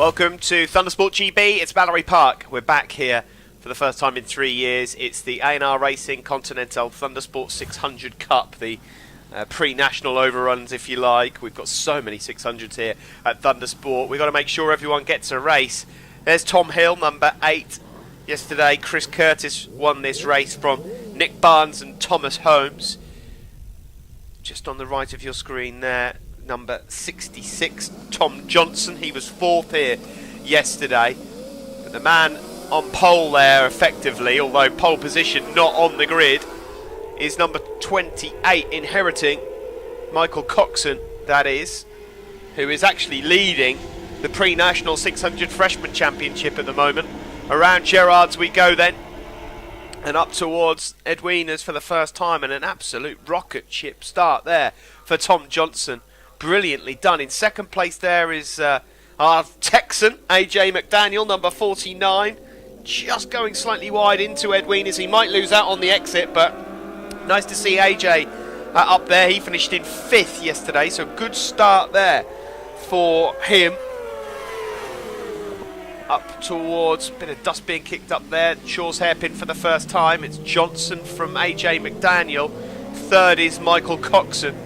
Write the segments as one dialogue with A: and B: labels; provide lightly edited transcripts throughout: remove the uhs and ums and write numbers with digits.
A: Welcome to Thundersport GB. It's Mallory Park. We're back here for the first time in 3 years. It's the A&R Racing Continental Thundersport 600 Cup, the pre-national overruns, if you like. We've got so many 600s here at Thundersport. We've got to make sure everyone gets a race. There's Tom Hill, number 8. Yesterday, Chris Curtis won this race from Nick Barnes and Thomas Holmes. Just on the right of your screen there, number 66, Tom Johnson. He was 4th here yesterday. But the man on pole there, effectively, although pole position not on the grid, is number 28, inheriting Michael Coxon, that is, who is actually leading the pre-national 600 freshman championship at the moment. Around Gerrard's we go then, and up towards Edwina's for the first time, and an absolute rocket ship start there for Tom Johnson. Brilliantly done. In second place there is our Texan, AJ McDaniel, number 49. Just going slightly wide into Edwina's. He might lose out on the exit, but nice to see AJ up there. He finished in 5th yesterday, so good start there for him. Up towards, a bit of dust being kicked up there. Shaw's hairpin for the first time. It's Johnson from AJ McDaniel. 3rd is Michael Coxon.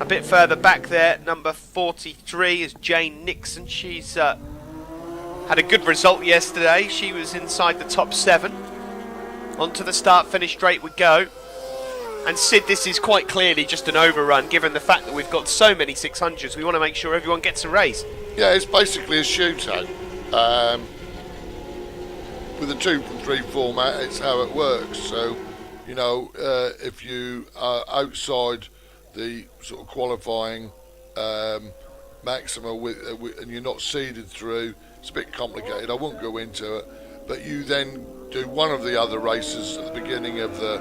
A: A bit further back there, number 43 is Jane Nixon. She's had a good result yesterday. She was inside the top 7. Onto the start-finish straight we go. And Syd, this is quite clearly just an overrun, given the fact that we've got so many 600s. We want to make sure everyone gets a race.
B: Yeah, it's basically a shootout. With a 2 from 3 format, it's how it works. So, you know, if you are outside the sort of qualifying maxima and you're not seeded through, it's a bit complicated. I won't go into it, but you then do one of the other races at the beginning of the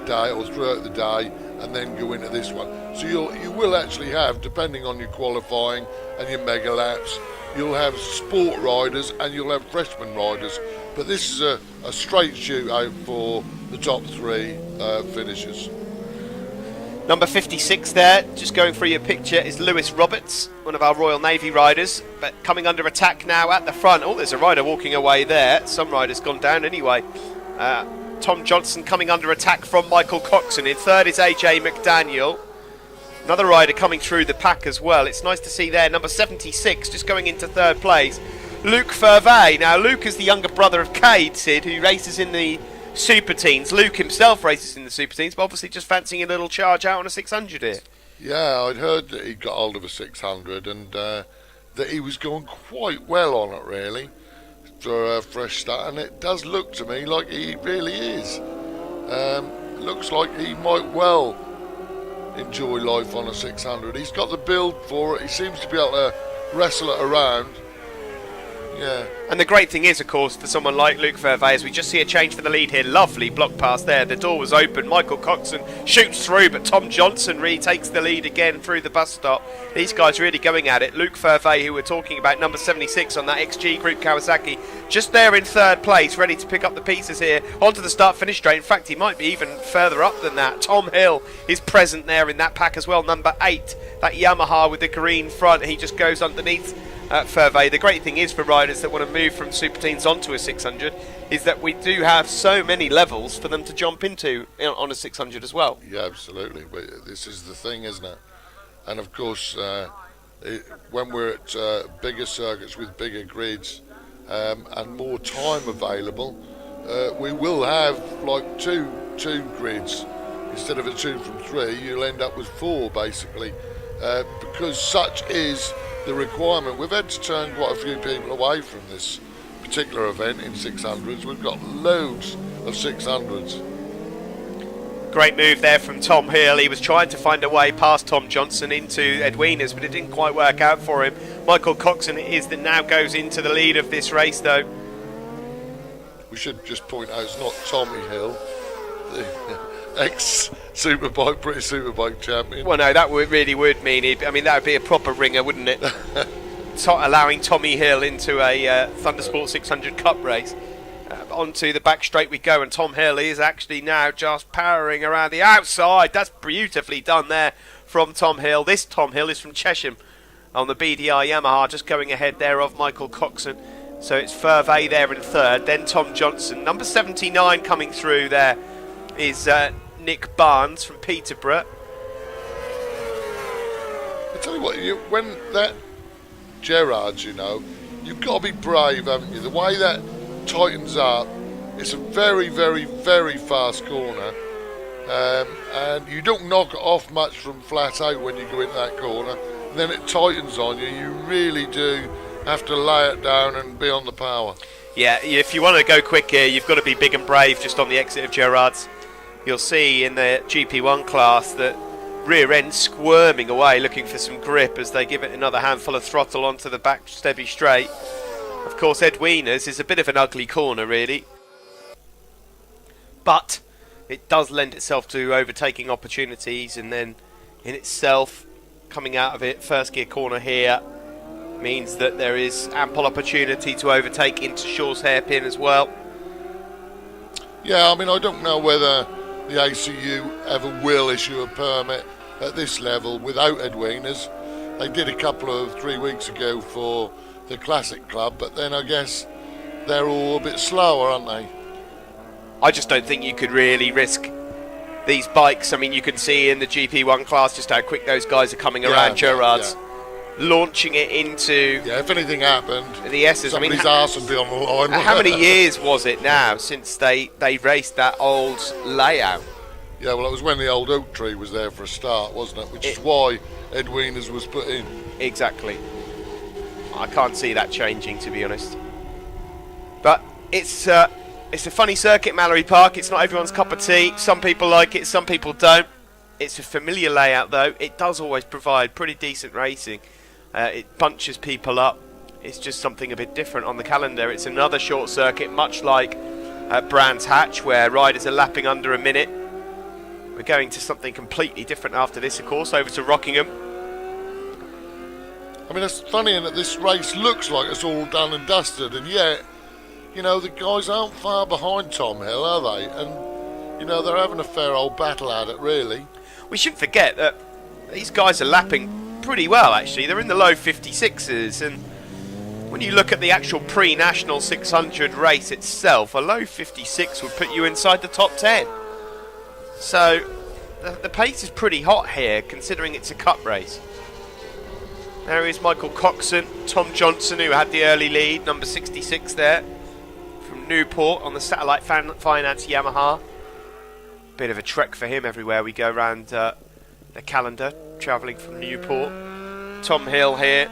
B: day or throughout the day, and then go into this one. So you will actually have, depending on your qualifying and your mega laps, you'll have sport riders and you'll have freshman riders. But this is a straight shootout for the top 3 finishers.
A: Number 56 there, just going through your picture, is Lewis Roberts, one of our Royal Navy riders, but coming under attack now at the front. Oh, there's a rider walking away there. Some rider's gone down anyway. Tom Johnson coming under attack from Michael Coxon. In 3rd is AJ McDaniel. Another rider coming through the pack as well. It's nice to see there, number 76, just going into 3rd place, Luke Fervey. Now, Luke is the younger brother of Cade, Syd, who races in the Super Teens. Luke himself races in the Super Teens, but obviously just fancying a little charge out on a 600 here. Yeah,
B: I'd heard that he got hold of a 600 and that he was going quite well on it, really, for a fresh start. And it does look to me like he really is. Looks like he might well enjoy life on a 600. He's got the build for it. He seems to be able to wrestle it around. Yeah.
A: And the great thing is, of course, for someone like Luke Vervey, as we just see a change for the lead here. Lovely block pass there. The door was open. Michael Coxon shoots through, but Tom Johnson retakes the lead again through the bus stop. These guys really going at it. Luke Vervey, who we're talking about, number 76 on that XG Group Kawasaki, just there in 3rd place, ready to pick up the pieces here onto the start-finish straight. In fact, he might be even further up than that. Tom Hill is present there in that pack as well, number 8. That Yamaha with the green front. He just goes underneath Fervey. The great thing is for riders that want to move from Super Teens onto a 600 is that we do have so many levels for them to jump into on a 600 as well.
B: Yeah, absolutely. But this is the thing, isn't it? And of course, when we're at bigger circuits with bigger grids and more time available, we will have like two grids instead of a 2 from 3. You'll end up with 4 basically, because such is the requirement. We've had to turn quite a few people away from this particular event in 600s. We've got loads of 600s.
A: Great move there from Tom Hill. He was trying to find a way past Tom Johnson into Edwina's, but it didn't quite work out for him. Michael Coxon is that now goes into the lead of this race, though.
B: We should just point out it's not Tommy Hill, the ex-Superbike, British Superbike champion.
A: Well, no, that really would mean that would be a proper ringer, wouldn't it? Allowing Tommy Hill into a Thundersport 600 Cup race. Onto the back straight we go, and Tom Hill is actually now just powering around the outside. That's beautifully done there from Tom Hill. This Tom Hill is from Chesham, on the BDI Yamaha, just going ahead there of Michael Coxon. So it's Furvey there in third, then Tom Johnson. Number 79 coming through there is Nick Barnes from Peterborough.
B: I tell you what, when that Gerrard's, you know, you've got to be brave, haven't you? The way that tightens up, it's a very, very, very fast corner. And you don't knock it off much from flat out when you go into that corner. And then it tightens on you. You really do have to lay it down and be on the power.
A: Yeah, if you want to go quick here, you've got to be big and brave just on the exit of Gerrard's. You'll see in the GP1 class that rear end squirming away looking for some grip as they give it another handful of throttle onto the back Stevie straight. Of course, Ed Wiener's is a bit of an ugly corner really, but it does lend itself to overtaking opportunities, and then in itself coming out of it, first gear corner here means that there is ample opportunity to overtake into Shaw's hairpin as well.
B: Yeah, I mean, I don't know whether the ACU ever will issue a permit at this level without Ed Wiener's. They did a couple of 3 weeks ago for the Classic Club, but then I guess they're all a bit slower, aren't they?
A: I just don't think you could really risk these bikes. I mean, you can see in the GP1 class just how quick those guys are coming around Gerrard's, launching it into...
B: Yeah, if anything happened,
A: the S's.
B: somebody's arse would be on the line.
A: How many years was it now since they raced that old layout?
B: Yeah, well, it was when the old oak tree was there for a start, wasn't it? Which is why Ed Wiener's was put in.
A: Exactly. I can't see that changing, to be honest. But it's a funny circuit, Mallory Park. It's not everyone's cup of tea. Some people like it, some people don't. It's a familiar layout, though. It does always provide pretty decent racing. It bunches people up. It's just something a bit different on the calendar. It's another short circuit, much like Brands Hatch, where riders are lapping under a minute. We're going to something completely different after this, of course, over to Rockingham.
B: I mean, it's funny in that this race looks like it's all done and dusted, and yet, you know, the guys aren't far behind Tom Hill, are they? And, you know, they're having a fair old battle at it, really.
A: We shouldn't forget that these guys are lapping pretty well, actually. They're in the low 56s, and when you look at the actual pre-national 600 race itself, a low 56 would put you inside the top 10. So, the pace is pretty hot here, considering it's a cup race. There is Michael Coxon, Tom Johnson, who had the early lead, number 66 there, from Newport on the Satellite Finance Yamaha. Bit of a trek for him everywhere we go around the calendar, travelling from Newport. Tom Hill here,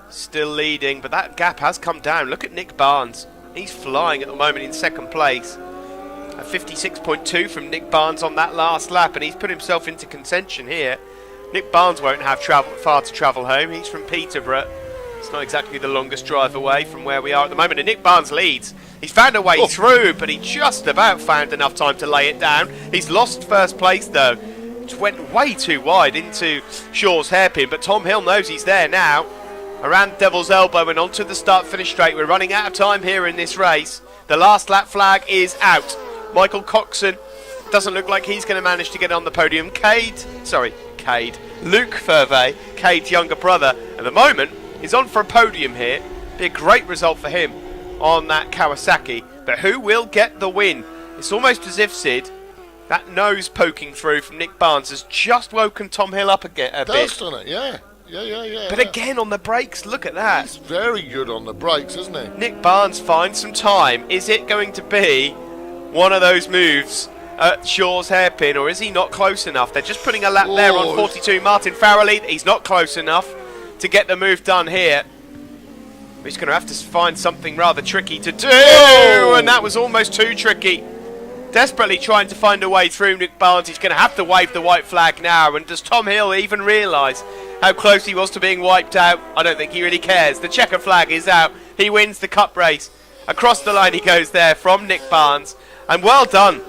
A: still leading, but that gap has come down. Look at Nick Barnes. He's flying at the moment in second place. A 56.2 from Nick Barnes on that last lap, and he's put himself into contention here. Nick Barnes won't have far to travel home. He's from Peterborough. It's not exactly the longest drive away from where we are at the moment. And Nick Barnes leads. He's found a way through, but he just about found enough time to lay it down. He's lost first place, though. Just went way too wide into Shaw's hairpin, but Tom Hill knows he's there now. Around Devil's Elbow and onto the start-finish straight. We're running out of time here in this race. The last lap flag is out. Michael Coxon doesn't look like he's going to manage to get on the podium. Luke Furvey, Cade's younger brother, at the moment is on for a podium here. Be a great result for him on that Kawasaki. But who will get the win? It's almost as if, Sid, that nose poking through from Nick Barnes has just woken Tom Hill up a bit.
B: Doesn't it? Yeah.
A: But again, on the brakes, look at that.
B: He's very good on the brakes, isn't he?
A: Nick Barnes finds some time. Is it going to be one of those moves at Shaw's hairpin, or is he not close enough? They're just putting a lap there on 42. Martin Farrelly, he's not close enough to get the move done here. He's going to have to find something rather tricky to do, and that was almost too tricky. Desperately trying to find a way through Nick Barnes. He's going to have to wave the white flag now, and does Tom Hill even realise how close he was to being wiped out? I don't think he really cares. The checker flag is out. He wins the cup race. Across the line he goes there from Nick Barnes, and well done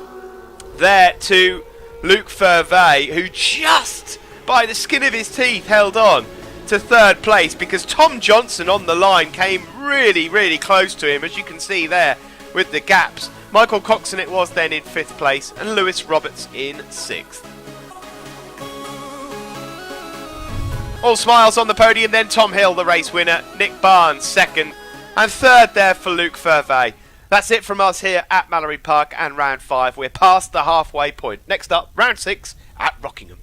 A: there to Luke Furvey, who just by the skin of his teeth held on to third place, because Tom Johnson on the line came really, really close to him, as you can see there with the gaps. Michael Coxon it was then in 5th place, and Lewis Roberts in 6th. All smiles on the podium then. Tom Hill, the race winner. Nick Barnes, second. And third there for Luke Furvey. That's it from us here at Mallory Park and round 5. We're past the halfway point. Next up, round 6 at Rockingham.